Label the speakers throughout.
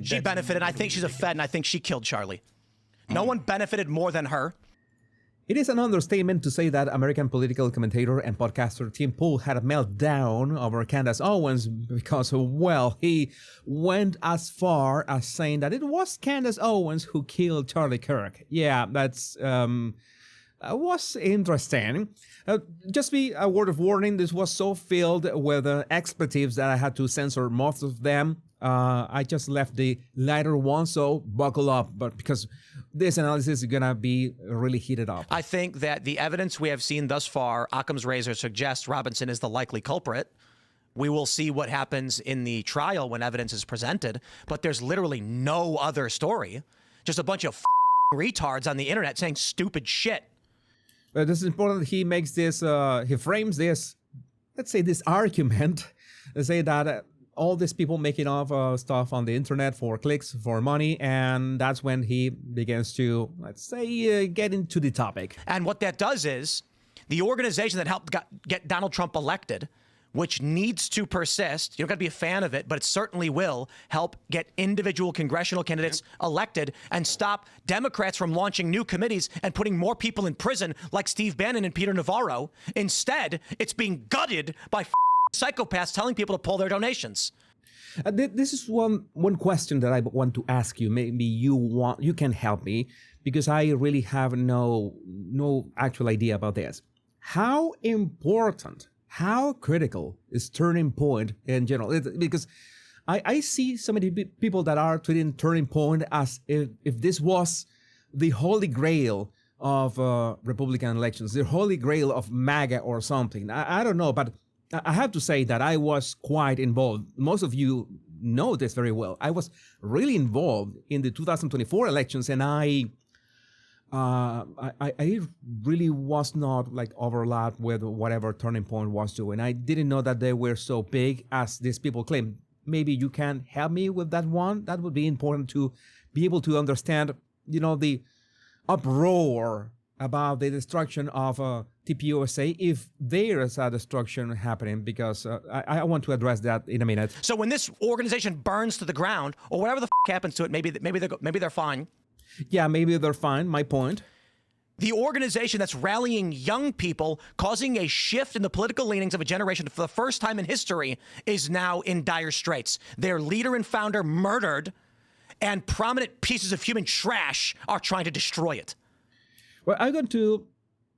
Speaker 1: She benefited. I think she's a Fed, and I think she killed Charlie. No one benefited more than her.
Speaker 2: It is an understatement to say that American political commentator and podcaster Tim Pool had a meltdown over Candace Owens because, well, he went as far as saying that it was Candace Owens who killed Charlie Kirk. Yeah, that's was interesting. Just be a word of warning, this was so filled with expletives that I had to censor most of them. I just left the lighter one, so buckle up, but because this analysis is going to be really heated up.
Speaker 1: I think that the evidence we have seen thus far, Occam's razor, suggests Robinson is the likely culprit. We will see what happens in the trial when evidence is presented, but there's literally no other story. Just a bunch of retards on the internet saying stupid shit.
Speaker 2: But this is important. He makes this, he frames this, let's say this argument, to say that all these people making off stuff on the internet for clicks, for money, and that's when he begins to, let's say, get into the topic.
Speaker 1: And what that does is, the organization that helped get Donald Trump elected, which needs to persist, you don't got to be a fan of it, but it certainly will help get individual congressional candidates elected and stop Democrats from launching new committees and putting more people in prison like Steve Bannon and Peter Navarro. Instead, it's being gutted by psychopaths telling people to pull their donations.
Speaker 2: This is one question that I want to ask you. Maybe you can help me, because I really have no actual idea about this. How important, how critical is Turning Point in general? Because I see so many people that are treating Turning Point as if this was the holy grail of Republican elections, the holy grail of MAGA or something. I don't know, but I have to say that I was quite involved. Most of you know this very well. I was really involved in the 2024 elections, and I really was not like overlapped with whatever Turning Point was doing. I didn't know that they were so big as these people claim. Maybe you can help me with that one. That would be important to be able to understand, the uproar about the destruction of TPUSA, if there is a destruction happening, because I want to address that in a minute.
Speaker 1: So when this organization burns to the ground, or whatever the happens to it, maybe they're fine.
Speaker 2: Yeah, maybe they're fine. My point.
Speaker 1: The organization that's rallying young people, causing a shift in the political leanings of a generation for the first time in history, is now in dire straits. Their leader and founder murdered, and prominent pieces of human trash are trying to destroy it.
Speaker 2: Well, I'm going to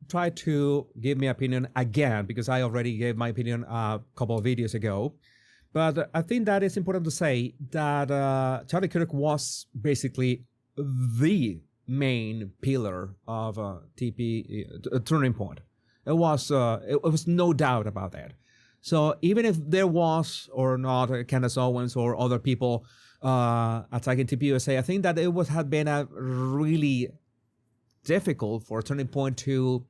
Speaker 2: try to give my opinion again, because I already gave my opinion a couple of videos ago. But I think that it's important to say that Charlie Kirk was basically the main pillar of Turning Point. It was no doubt about that. So even if there was or not Candace Owens or other people attacking TPUSA, I think that it would have been a really difficult for Turning Point to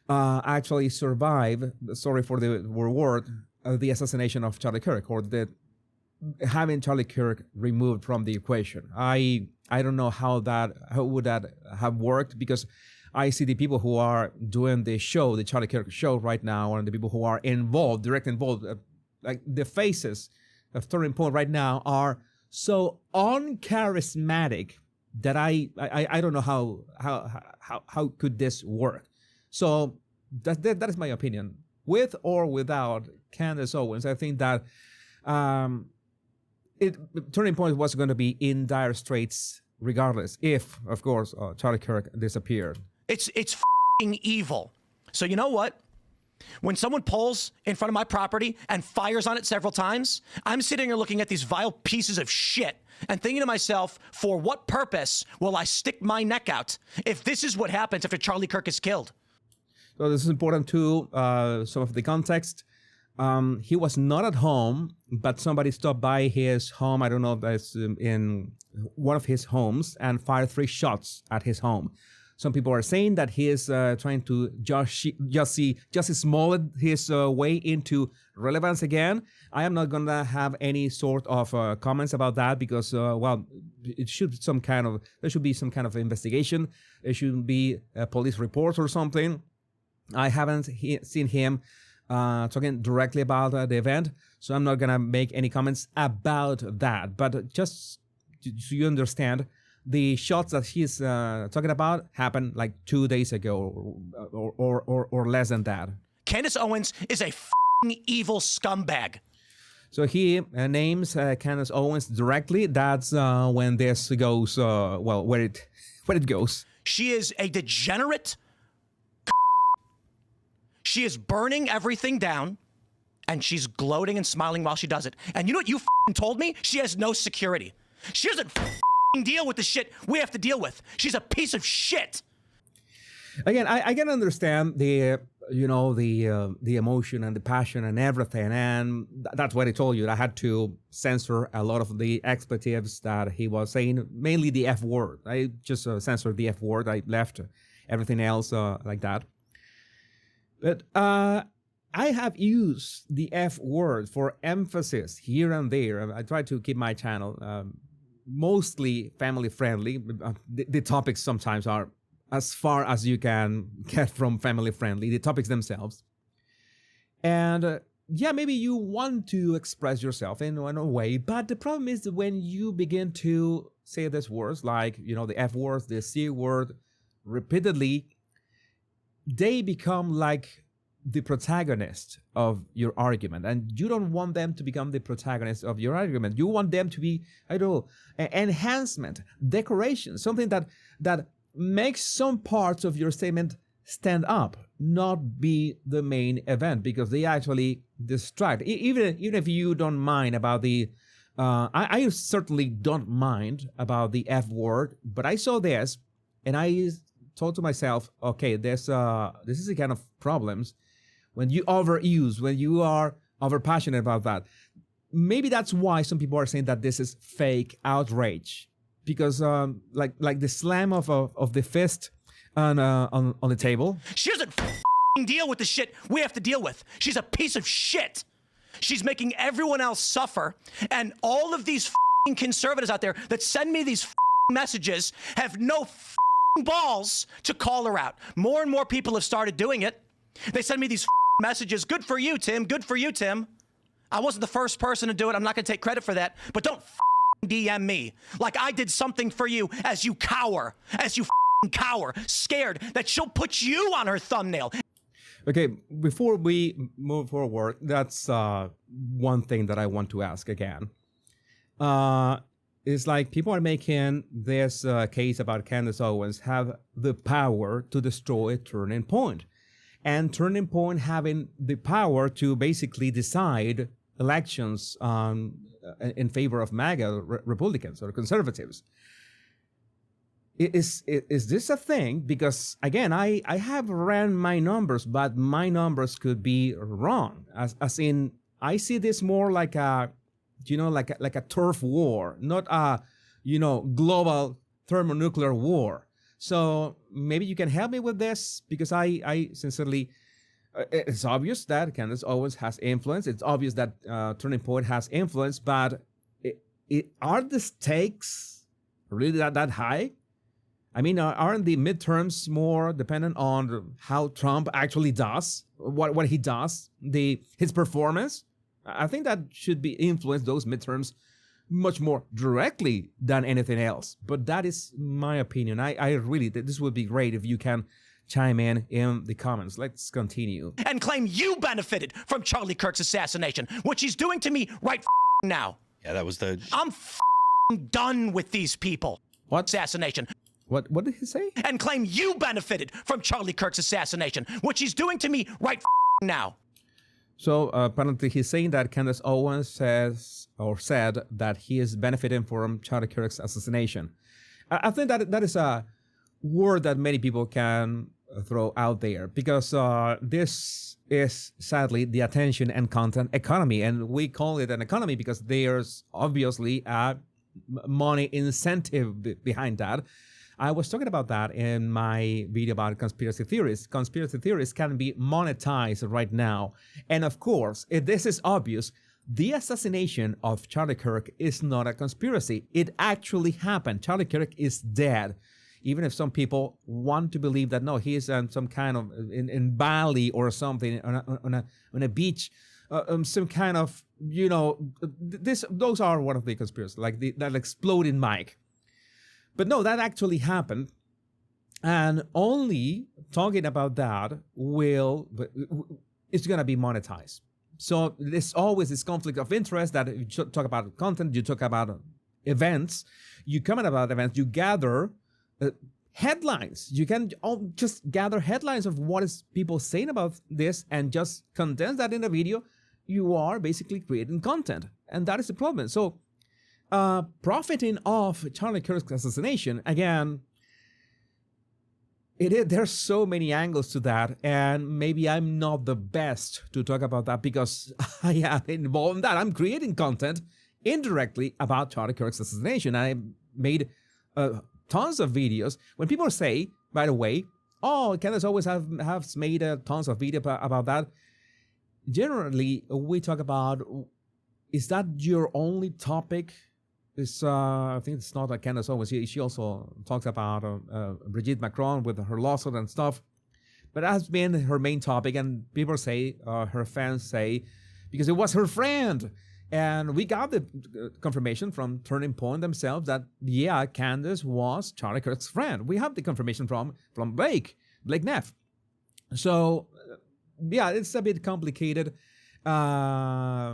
Speaker 2: actually survive, sorry for the word, the assassination of Charlie Kirk, or having Charlie Kirk removed from the equation. I don't know how would that have worked, because I see the people who are doing the show, the Charlie Kirk show right now, and the people who are directly involved, like the faces of Turning Point right now are so uncharismatic that I don't know how could this work. So that is my opinion. With or without Candace Owens, I think that Turning Point was going to be in dire straits regardless, if, of course, Charlie Kirk disappeared.
Speaker 1: It's f***ing evil. So you know what? When someone pulls in front of my property and fires on it several times, I'm sitting here looking at these vile pieces of shit and thinking to myself, for what purpose will I stick my neck out if this is what happens after Charlie Kirk is killed?
Speaker 2: So this is important too, some of the context. He was not at home, but somebody stopped by his home, I don't know if that's in one of his homes, and fired 3 shots at his home. Some people are saying that he is trying to just small his way into relevance again. I am not going to have any sort of comments about that, because, there should be some kind of investigation. There should be a police report or something. I haven't seen him talking directly about the event, so I'm not gonna make any comments about that. But just so you understand, the shots that he's talking about happened like 2 days ago, or less than that.
Speaker 1: Candace Owens is a evil scumbag.
Speaker 2: So he names Candace Owens directly. That's when this goes where it goes.
Speaker 1: She is a degenerate. She is burning everything down, and she's gloating and smiling while she does it. And you know what you told me? She has no security. She doesn't deal with the shit we have to deal with. She's a piece of shit.
Speaker 2: Again, I can understand the emotion and the passion and everything, and that's what I told you. I had to censor a lot of the expletives that he was saying, mainly the F word. I just censored the F word. I left everything else like that. But I have used the F word for emphasis here and there. I try to keep my channel mostly family friendly. The topics sometimes are as far as you can get from family friendly, the topics themselves. And yeah, maybe you want to express yourself in a way, but the problem is that when you begin to say these words like, the F words, the C word repeatedly, they become like the protagonist of your argument, and you don't want them to become the protagonist of your argument. You want them to be, enhancement, decoration, something that makes some parts of your statement stand up, not be the main event, because they actually distract. Even if you don't mind about the, I certainly don't mind about the F word, but I saw this and I thought to myself, okay, this is the kind of problems when you overuse, when you are over passionate about that. Maybe that's why some people are saying that this is fake outrage. Because like the slam of the fist on the table.
Speaker 1: She doesn't deal with the shit we have to deal with. She's a piece of shit. She's making everyone else suffer, and all of these conservatives out there that send me these messages have no balls to call her out. More and more people have started doing it. They send me these messages. Good for you, Tim. Good for you, Tim. I wasn't the first person to do it. I'm not going to take credit for that. But don't DM me like I did something for you as you cower, scared that she'll put you on her thumbnail.
Speaker 2: Okay, before we move forward, that's one thing that I want to ask again. It's like people are making this case about Candace Owens have the power to destroy Turning Point. And Turning Point having the power to basically decide elections in favor of MAGA Republicans or conservatives. Is this a thing? Because again, I have ran my numbers, but my numbers could be wrong. As in, I see this more like a, like a turf war, not a, global thermonuclear war. So maybe you can help me with this, because I sincerely, it's obvious that Candace Owens has influence. It's obvious that Turning Point has influence, but are the stakes really that high? I mean, aren't the midterms more dependent on how Trump actually does, what he does, his performance? I think that should be influence those midterms much more directly than anything else. But that is my opinion. I really, this would be great if you can chime in the comments. Let's continue.
Speaker 1: And claim you benefited from Charlie Kirk's assassination, which he's doing to me right now.
Speaker 3: Yeah, that was the...
Speaker 1: I'm done with these people.
Speaker 2: What?
Speaker 1: Assassination.
Speaker 2: What did he say?
Speaker 1: And claim you benefited from Charlie Kirk's assassination, which he's doing to me right now.
Speaker 2: So apparently he's saying that Candace Owens said that he is benefiting from Charlie Kirk's assassination. I think that is a word that many people can throw out there, because this is sadly the attention and content economy, and we call it an economy because there's obviously a money incentive behind that. I was talking about that in my video about conspiracy theories. Conspiracy theories can be monetized right now. And of course, if this is obvious, the assassination of Charlie Kirk is not a conspiracy. It actually happened. Charlie Kirk is dead. even if some people want to believe that no, he is on some kind of in Bali or something on a beach, some kind of those are one of the conspiracies, like that exploding mic. But no, that actually happened, and only talking about that it's gonna be monetized. So there's always this conflict of interest that you talk about content, you talk about events, you comment about events, you gather headlines. You can just gather headlines of what is people saying about this and just condense that in a video. You are basically creating content, and that is the problem. So profiting off Charlie Kirk's assassination, again, there's so many angles to that, and maybe I'm not the best to talk about that because I am involved in that. I'm creating content indirectly about Charlie Kirk's assassination. I made tons of videos. When people say, by the way, oh, Candace always has made tons of videos about that, generally we talk about, is that your only topic? I think it's not like Candace Owens. She also talks about Brigitte Macron with her lawsuit and stuff. But that has been her main topic, and people say, her fans say, because it was her friend. And we got the confirmation from Turning Point themselves that, yeah, Candace was Charlie Kirk's friend. We have the confirmation from Blake Neff. So, yeah, it's a bit complicated. I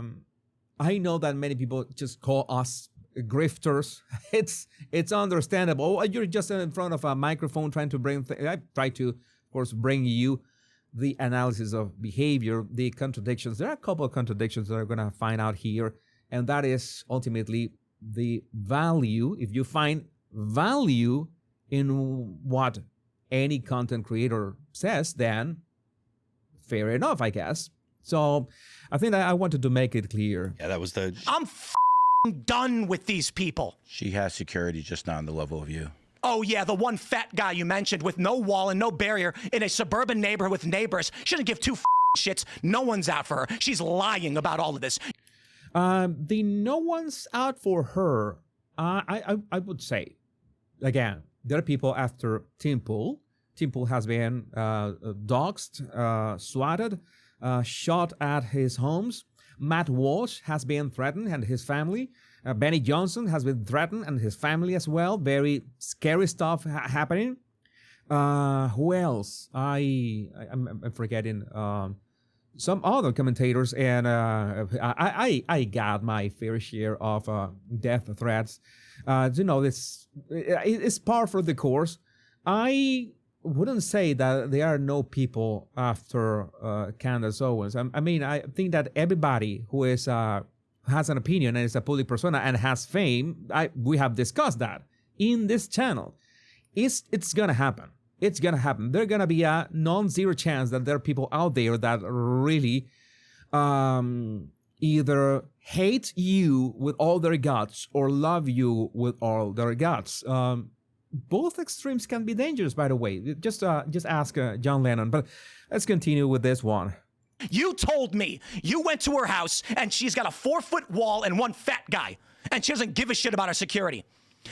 Speaker 2: know that many people just call us grifters. It's understandable. Oh, you're just in front of a microphone trying to I try to, of course, bring you the analysis of behavior, the contradictions. There are a couple of contradictions that we're going to find out here, and that is ultimately the value. If you find value in what any content creator says, then fair enough, I guess. So I think that I wanted to make it clear.
Speaker 3: Yeah, that was the...
Speaker 1: I'm done with these people.
Speaker 3: She has security, just not on the level of you.
Speaker 1: Oh, yeah, the one fat guy you mentioned with no wall and no barrier in a suburban neighborhood with neighbors. She doesn't give two shits. No one's out for her. She's lying about all of this.
Speaker 2: The no one's out for her, I would say, again, there are people after Tim Pool. Tim Pool has been doxxed, swatted, shot at his homes. Matt Walsh has been threatened and his family. Benny Johnson has been threatened and his family as well. Very scary stuff happening. Who else? I'm forgetting some other commentators, and I got my fair share of death threats. It's par for the course. I wouldn't say that there are no people after Candace Owens. I mean, I think that everybody who is has an opinion and is a public persona and has fame, we have discussed that in this channel. It's gonna happen. It's gonna happen. There's gonna be a non-zero chance that there are people out there that really either hate you with all their guts or love you with all their guts. Both extremes can be dangerous, by the way. Just ask John Lennon. But let's continue with this one.
Speaker 1: You told me you went to her house and she's got a 4-foot wall and one fat guy, and she doesn't give a shit about her security.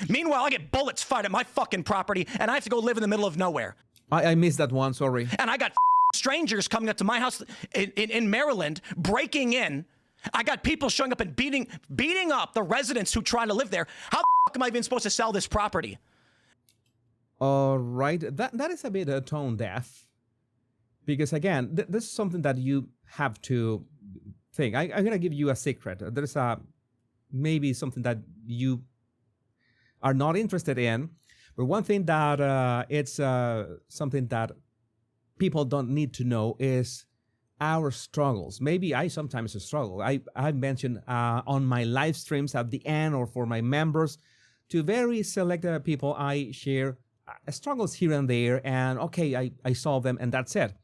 Speaker 1: Meanwhile, I get bullets fired at my fucking property and I have to go live in the middle of nowhere.
Speaker 2: I missed that one, sorry.
Speaker 1: And I got strangers coming up to my house in Maryland, breaking in. I got people showing up and beating up the residents who try to live there. How the fuck am I even supposed to sell this property?
Speaker 2: All right, that is a bit tone deaf, because again, this is something that you have to think. I'm gonna give you a secret. There's maybe something that you are not interested in, but one thing that it's something that people don't need to know is our struggles. Maybe I sometimes struggle. I mentioned on my live streams at the end, or for my members, to very select people, I share struggles here and there, and okay, I solve them and that's it.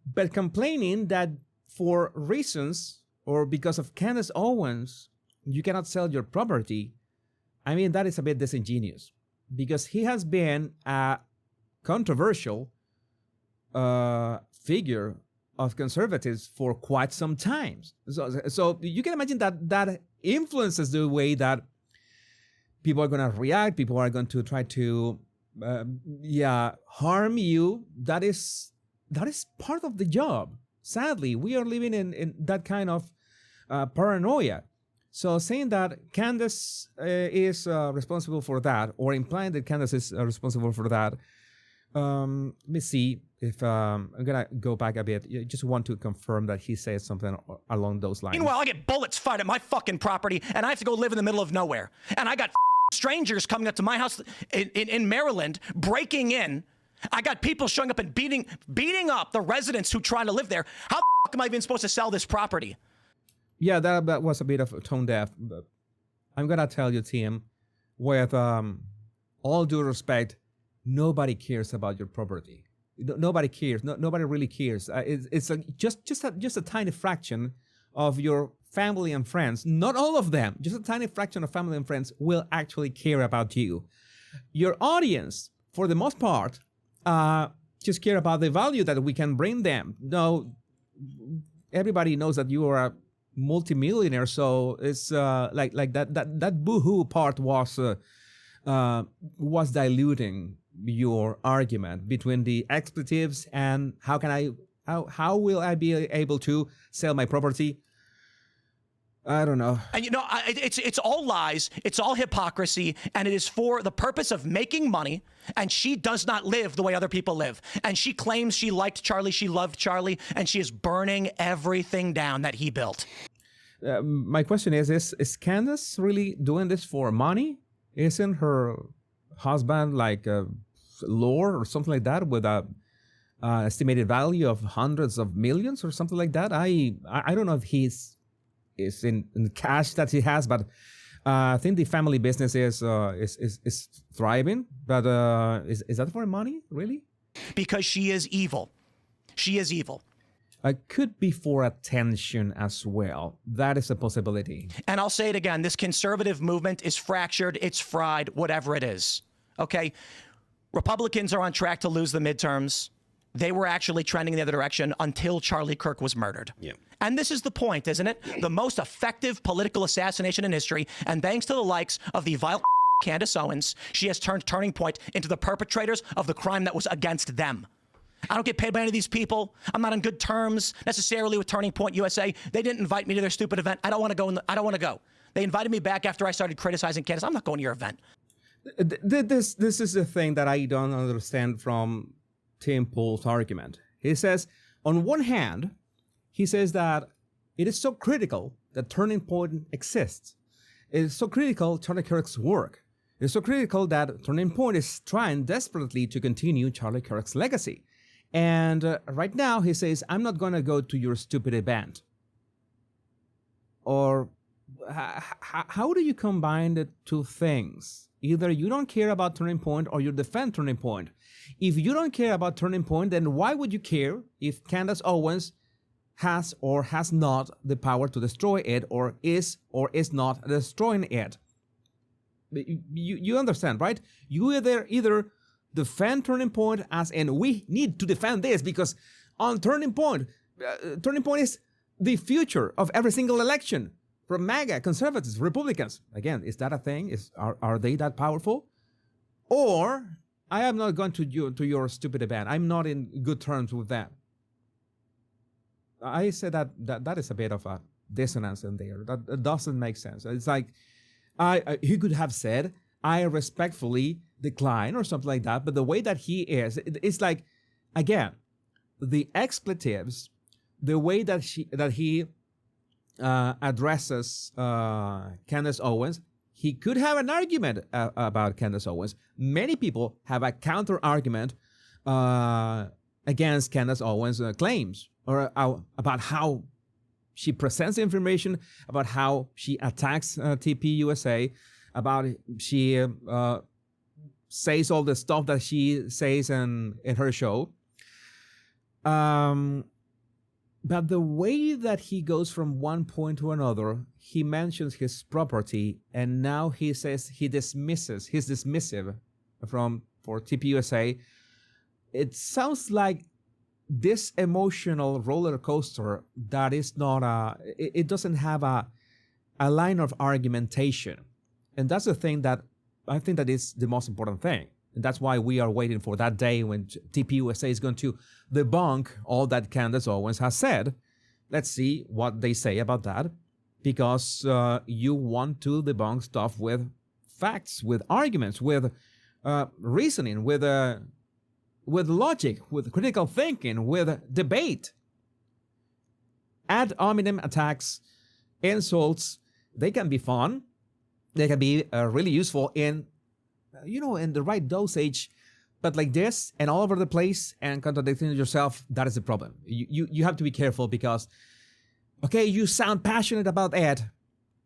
Speaker 2: But complaining that for reasons or because of Candace Owens you cannot sell your property, I mean, that is a bit disingenuous, because he has been a controversial figure of conservatives for quite some time. So you can imagine that influences the way that people are going to react. People are going to try to harm you, that is part of the job. Sadly, we are living in that kind of paranoia. So saying that Candace is responsible for that, or implying that Candace is responsible for that, let me see if I'm gonna go back a bit. I just want to confirm that he said something along those lines.
Speaker 1: Meanwhile, I get bullets fired at my fucking property, and I have to go live in the middle of nowhere. And I got strangers coming up to my house in Maryland, breaking in. I got people showing up and beating up the residents who try to live there. How the fuck am I even supposed to sell this property?
Speaker 2: Yeah, that was a bit of tone deaf, but I'm gonna tell you, Tim, with all due respect, nobody cares about your property. Nobody cares. Nobody really cares. It's just a tiny fraction of your family and friends. Not all of them. Just a tiny fraction of family and friends will actually care about you. Your audience, for the most part, just care about the value that we can bring them. No, everybody knows that you are a multimillionaire, so it's like that boohoo part was diluting your argument between the expletives and how will I be able to sell my property. I don't know.
Speaker 1: And it's all lies, it's all hypocrisy, and it is for the purpose of making money. And she does not live the way other people live. And she claims she liked Charlie, she loved Charlie, and she is burning everything down that he built.
Speaker 2: My question is Candace really doing this for money? Isn't her husband like a lord or something like that with a estimated value of hundreds of millions or something like that? I don't know if he's in cash that he has, but I think the family business is thriving. But is that for money, really?
Speaker 1: Because she is evil. She is evil.
Speaker 2: Could be for attention as well. That is a possibility.
Speaker 1: And I'll say it again, this conservative movement is fractured, it's fried, whatever it is. Okay? Republicans are on track to lose the midterms. They were actually trending in the other direction until Charlie Kirk was murdered.
Speaker 4: Yeah.
Speaker 1: And this is the point, isn't it? The most effective political assassination in history, and thanks to the likes of the vile Candace Owens, she has turned Turning Point into the perpetrators of the crime that was against them. I don't get paid by any of these people. I'm not on good terms necessarily with Turning Point USA. They didn't invite me to their stupid event. I don't want to go. I don't want to go. They invited me back after I started criticizing Candace. I'm not going to your event.
Speaker 2: This is the thing that I don't understand from Tim Pool's argument. He says, on one hand, he says that it is so critical that Turning Point exists. It is so critical Charlie Kirk's work. It is so critical that Turning Point is trying desperately to continue Charlie Kirk's legacy. And right now he says, I'm not going to go to your stupid event. Or how do you combine the two things? Either you don't care about Turning Point or you defend Turning Point. If you don't care about Turning Point, then why would you care if Candace Owens has or has not the power to destroy it, or is not destroying it? You understand, right? You either defend Turning Point as in we need to defend this because on Turning Point is the future of every single election. From MAGA, conservatives, Republicans. Again, is that a thing? Are they that powerful? Or I am not going to your stupid event. I'm not in good terms with them. I say that is a bit of a dissonance in there. That doesn't make sense. It's like he could have said, I respectfully decline or something like that. But the way that he is, it's like, again, the expletives, the way that he addresses Candace Owens, he could have an argument about Candace Owens. Many people have a counter argument against Candace Owens' claims, or about how she presents information, about how she attacks TPUSA, about she says all the stuff that she says in her show. But the way that he goes from one point to another, he mentions his property, and now he says he's dismissive for TPUSA. It sounds like this emotional roller coaster that is not it doesn't have a line of argumentation. And that's the thing that I think that is the most important thing. And that's why we are waiting for that day when TPUSA is going to debunk all that Candace Owens has said. Let's see what they say about that, because you want to debunk stuff with facts, with arguments, with reasoning, with logic, with critical thinking, with debate. Ad hominem attacks, insults, they can be fun. They can be really useful in the right dosage, but like this and all over the place and contradicting yourself, that is the problem. You have to be careful because, okay, you sound passionate about Ed,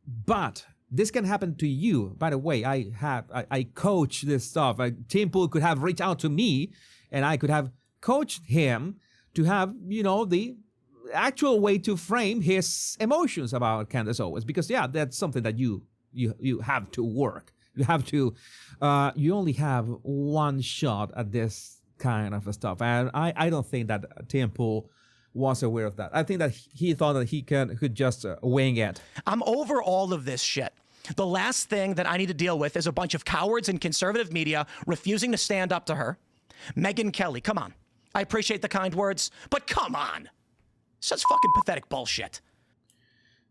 Speaker 2: but this can happen to you. By the way, I coach this stuff. Tim Pool could have reached out to me and I could have coached him to have, the actual way to frame his emotions about Candace Owens, because that's something that you have to work. You have to, you only have one shot at this kind of stuff. And I don't think that Tim Pool was aware of that. I think that he thought that he could just wing it.
Speaker 1: I'm over all of this shit. The last thing that I need to deal with is a bunch of cowards in conservative media refusing to stand up to her. Megyn Kelly, come on. I appreciate the kind words, but come on. Such fucking pathetic bullshit.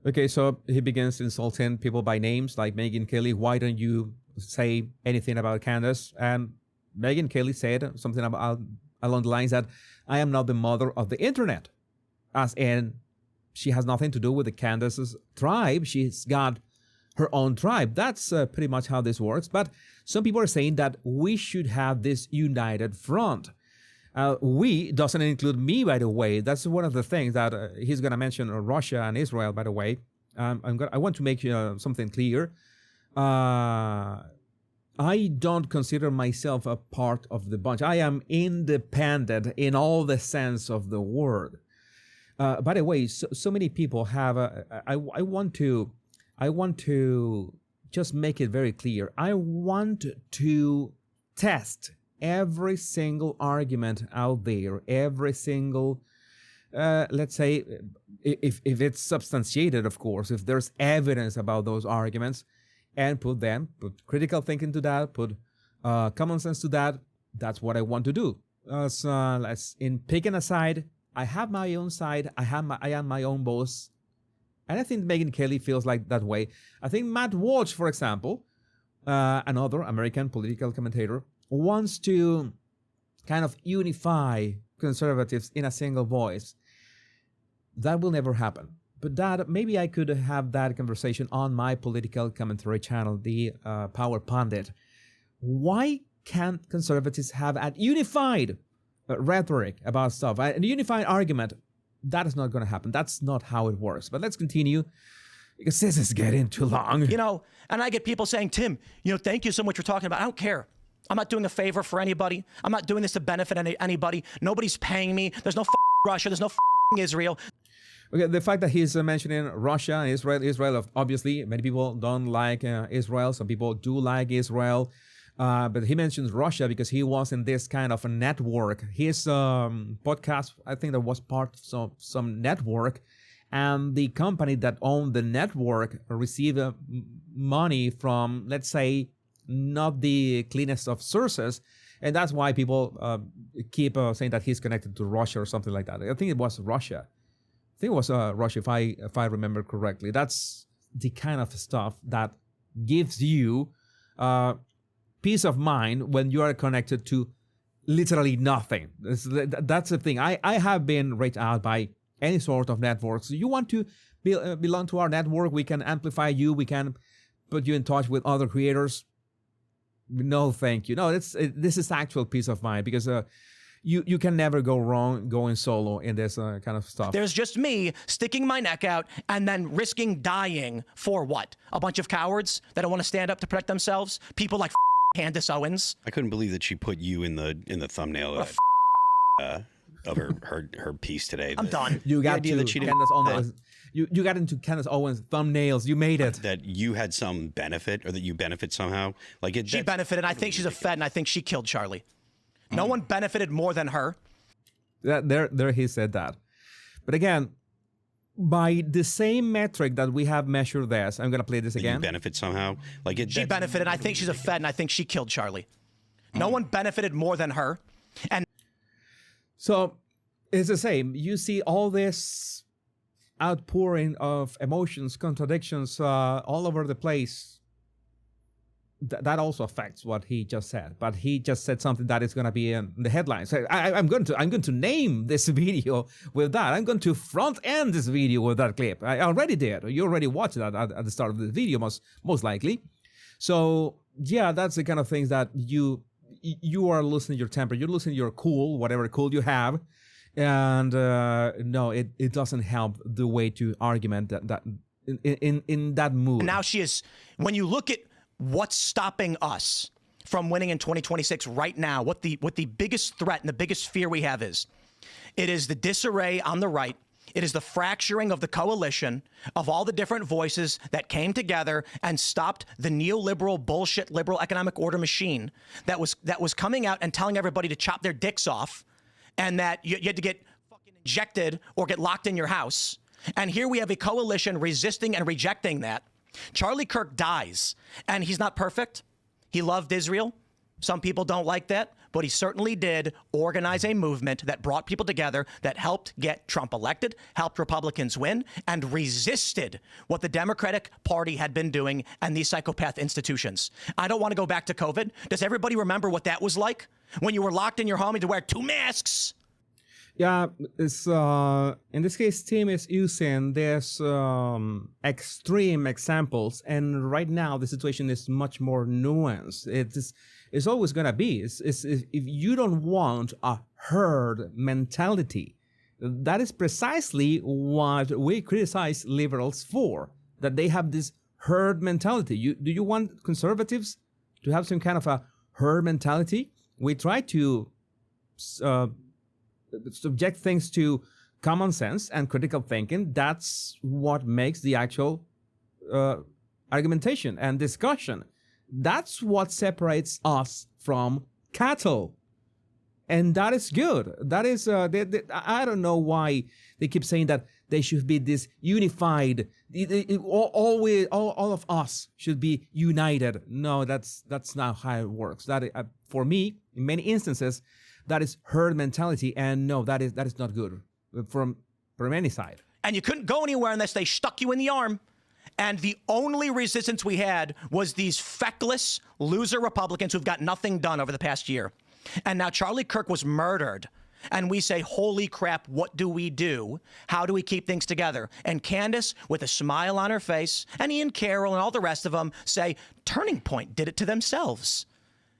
Speaker 2: Okay, so he begins insulting people by names like Megyn Kelly. Why don't you say anything about Candace? And Megyn Kelly said something along the lines that I am not the mother of the internet. As in, she has nothing to do with the Candace's tribe. She's got her own tribe. That's pretty much how this works. But some people are saying that we should have this united front. We doesn't include me, by the way. That's one of the things that he's going to mention Russia and Israel, by the way. I want to make something clear. I don't consider myself a part of the bunch. I am independent in all the sense of the word. By the way, so many people have. I want to just make it very clear. I want to test every single argument out there, every single, let's say, if it's substantiated, of course, if there's evidence about those arguments, and put critical thinking to that, put common sense to that. That's what I want to do. So in picking a side, I have my own side. I am my own boss. And I think Megyn Kelly feels like that way. I think Matt Walsh, for example, another American political commentator, wants to kind of unify conservatives in a single voice. That will never happen. But that maybe I could have that conversation on my political commentary channel, the Power Pundit. Why can't conservatives have a unified rhetoric about stuff, a unified argument? That is not going to happen. That's not how it works. But let's continue, because this is getting too long.
Speaker 1: And I get people saying, Tim, thank you so much for talking about it. I don't care. I'm not doing a favor for anybody. I'm not doing this to benefit anybody. Nobody's paying me. There's no Russia. There's no Israel.
Speaker 2: Okay, the fact that he's mentioning Russia and Israel, obviously, many people don't like Israel. Some people do like Israel. But he mentions Russia because he was in this kind of a network. His podcast, I think that was part of some network. And the company that owned the network received money from, let's say, not the cleanest of sources. And that's why people keep saying that he's connected to Russia or something like that. I think it was Russia. I think it was Russia, if I remember correctly. That's the kind of stuff that gives you peace of mind when you are connected to literally nothing. That's the thing. I have been reached out by any sort of networks. You want to belong to our network? We can amplify you. We can put you in touch with other creators. No, thank you. No, this is actual peace of mind, because you can never go wrong going solo in this kind of stuff.
Speaker 1: There's just me sticking my neck out and then risking dying for what? A bunch of cowards that don't want to stand up to protect themselves? People like Candace Owens.
Speaker 4: I couldn't believe that she put you in the thumbnail of her piece today.
Speaker 1: I'm done.
Speaker 2: You got
Speaker 4: idea
Speaker 2: to
Speaker 4: that she didn't-
Speaker 2: Candace Owens. You got into Candace Owens thumbnails. You made it.
Speaker 4: That you had some benefit, or that you benefit somehow.
Speaker 1: She benefited. I think she's a Fed, and I think she killed Charlie. No one benefited more than her.
Speaker 2: There he said that. But again, by the same metric that we have measured this, I'm going to play this again.
Speaker 4: You benefit somehow.
Speaker 1: She benefited. I think she's a Fed, and I think she killed Charlie. No one benefited more than her. And
Speaker 2: So it's the same. You see all this outpouring of emotions, contradictions all over the place. That also affects what he just said. But he just said something that is going to be in the headlines. So I'm going to name this video with that. I'm going to front end this video with that clip. I already did. You already watched that at the start of the video, most likely. So yeah, that's the kind of things that you are losing your temper. You're losing your cool, whatever cool you have. And no, it doesn't help the way to argument that in that mood.
Speaker 1: now she is, when you look at what's stopping us from winning in 2026 right now, what the biggest threat and the biggest fear we have is, it is the disarray on the right. It is the fracturing of the coalition of all the different voices that came together and stopped the neoliberal bullshit liberal economic order machine that was coming out and telling everybody to chop their dicks off, and that you had to get fucking injected or get locked in your house. And here we have a coalition resisting and rejecting that. Charlie Kirk dies, and he's not perfect. He loved Israel. Some people don't like that, but he certainly did organize a movement that brought people together, that helped get Trump elected, helped Republicans win, and resisted what the Democratic Party had been doing and these psychopath institutions. I don't want to go back to COVID. Does everybody remember what that was like? When you were locked in your home, you had to wear 2 masks.
Speaker 2: Yeah, it's in this case, Tim is using this extreme examples, and right now the situation is much more nuanced. It's always gonna be. If you don't want a herd mentality, that is precisely what we criticize liberals for. That they have this herd mentality. Do you want conservatives to have some kind of a herd mentality? We try to subject things to common sense and critical thinking. That's what makes the actual argumentation and discussion. That's what separates us from cattle. And that is good. That is, I don't know why they keep saying that they should be this unified. All of us should be united. No, that's not how it works. That for me, in many instances, that is herd mentality, and no, that is not good from any side.
Speaker 1: And you couldn't go anywhere unless they stuck you in the arm. And the only resistance we had was these feckless loser Republicans who've got nothing done over the past year. And now Charlie Kirk was murdered. And we say, holy crap, what do we do? How do we keep things together? And Candace, with a smile on her face, and Ian Carroll and all the rest of them say, Turning Point did it to themselves.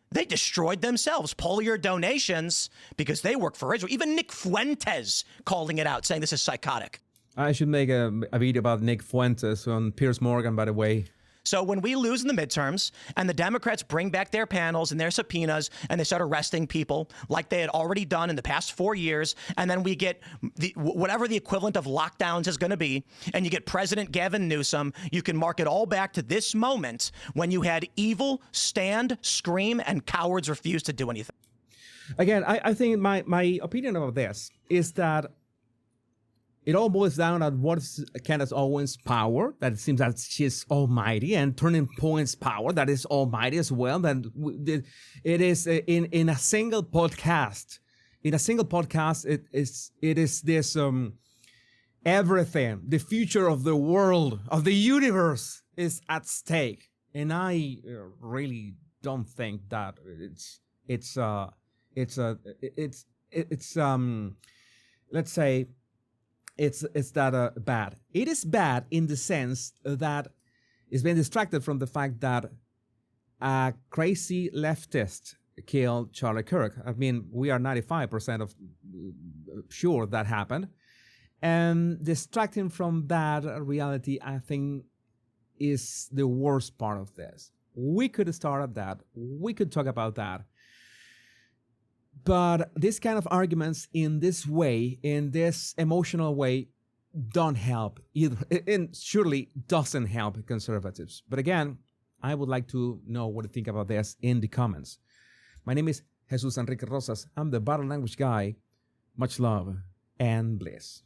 Speaker 1: They destroyed themselves. Pull your donations because they work for Israel. Even Nick Fuentes calling it out, saying this is psychotic.
Speaker 2: I should make a video about Nick Fuentes on Piers Morgan, by the way.
Speaker 1: So when we lose in the midterms and the Democrats bring back their panels and their subpoenas and they start arresting people like they had already done in the past 4 years, and then we get whatever the equivalent of lockdowns is going to be, and you get President Gavin Newsom, you can mark it all back to this moment when you had evil stand, scream, and cowards refuse to do anything.
Speaker 2: Again, I think my opinion about this is that it all boils down at what's Candace Owens' power, that it seems that she's almighty, and Turning Point's power, that is almighty as well. That it is in a single podcast. In a single podcast, it is this everything, the future of the world, of the universe is at stake, and I really don't think that it's let's say. It's that bad. It is bad in the sense that it's been distracted from the fact that a crazy leftist killed Charlie Kirk. I mean, we are 95% of sure that happened. And distracting from that reality, I think, is the worst part of this. We could start at that. We could talk about that. But this kind of arguments in this way, in this emotional way, don't help either. And surely doesn't help conservatives. But again, I would like to know what you think about this in the comments. My name is Jesus Enrique Rosas. I'm the Bottle Language Guy. Much love and bliss.